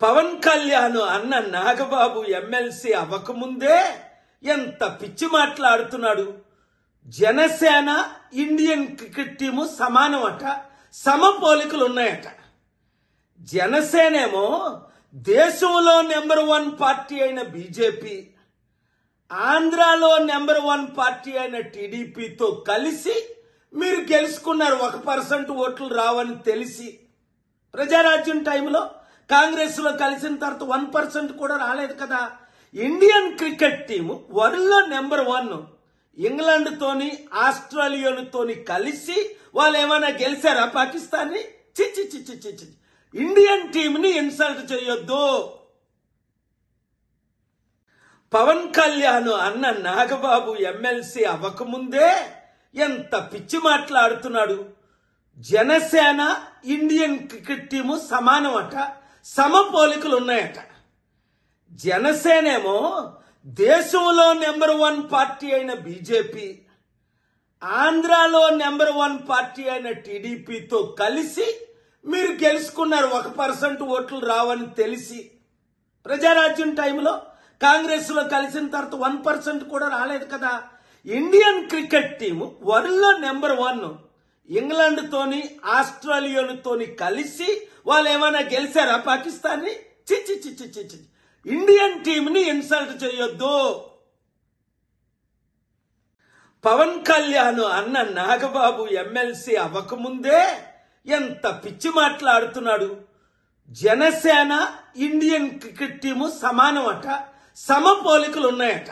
పవన్ కళ్యాణ్ అన్న నాగబాబు ఎమ్మెల్సీ అవ్వకముందే ఎంత పిచ్చి మాట్లాడుతున్నాడు. జనసేన ఇండియన్ క్రికెట్ టీము సమానం అట, సమపోలికలు ఉన్నాయట. జనసేనేమో దేశంలో నెంబర్ 1 పార్టీ అయిన బీజేపీ, ఆంధ్రాలో నెంబర్ 1 పార్టీ అయిన టీడీపీతో కలిసి మీరు గెలుచుకున్నారు. 1% ఓట్లు రావని తెలిసి ప్రజారాజ్యం టైంలో కాంగ్రెస్ లో కలిసిన తర్వాత 1% కూడా రాలేదు కదా. ఇండియన్ క్రికెట్ టీము వరల్డ్ లో నెంబర్ 1 ఇంగ్లాండ్ తోని ఆస్ట్రేలియాతోని కలిసి వాళ్ళు ఏమైనా గెలిచారా పాకిస్తాన్ ని? చిచ్చి చిచ్చి చిచ్చి ఇండియన్ టీమ్ ని ఇన్సల్ట్ చేయొద్దు. పవన్ కళ్యాణ్ అన్న నాగబాబు ఎమ్మెల్సీ అవ్వకముందే ఎంత పిచ్చి మాట్లాడుతున్నాడు. జనసేన ఇండియన్ క్రికెట్ టీము సమానం అట, సమపోలికలు ఉన్నాయట. జనసేనేమో దేశంలో నెంబర్ 1 పార్టీ అయిన బీజేపీ, ఆంధ్రాలో నెంబర్ 1 పార్టీ అయిన టీడీపీతో కలిసి మీరు గెలుచుకున్నారు. 1% ఓట్లు రావని తెలిసి ప్రజారాజ్యం టైంలో కాంగ్రెస్ లో కలిసిన తర్వాత 1% కూడా రాలేదు కదా. ఇండియన్ క్రికెట్ టీము వరల్డ్ లో నెంబర్ 1 ఇంగ్లాండ్ తోని ఆస్ట్రేలియాతోని కలిసి వాళ్ళు ఏమైనా గెలిచారా పాకిస్తాన్ ని? చిచ్చి చిచ్చి చిచ్చి ఇండియన్ టీమ్ ని ఇన్సల్ట్ చేయొద్దు. పవన్ కళ్యాణ్ అన్న నాగబాబు ఎమ్మెల్సీ అవ్వకముందే ఎంత పిచ్చి మాట్లాడుతున్నాడు. జనసేన ఇండియన్ క్రికెట్ టీము సమానం అట, సమపోలికలు ఉన్నాయట.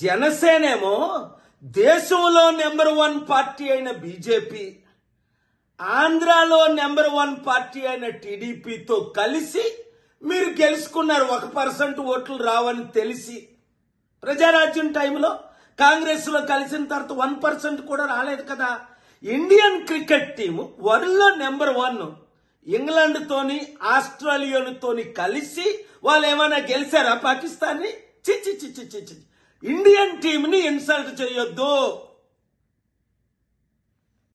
జనసేనేమో దేశంలో నెంబర్ 1 పార్టీ అయిన బీజేపీ, ఆంధ్రాలో నెంబర్ 1 పార్టీ అయిన టీడీపీతో కలిసి మీరు గెలుచుకున్నారు. 1% ఓట్లు రావని తెలిసి ప్రజారాజ్యం టైంలో కాంగ్రెస్ లో కలిసిన తర్వాత 1% కూడా రాలేదు కదా. ఇండియన్ క్రికెట్ టీము వరల్డ్ లో నెంబర్ 1 ఇంగ్లాండ్ తోని ఆస్ట్రేలియాతోని కలిసి వాళ్ళు ఏమైనా గెలిచారా పాకిస్తాన్ ని? చిచ్చి చిచ్చి చిచ్చి ఇండియన్ టీమ్ ని ఇన్సల్ట్ చేయొద్దు.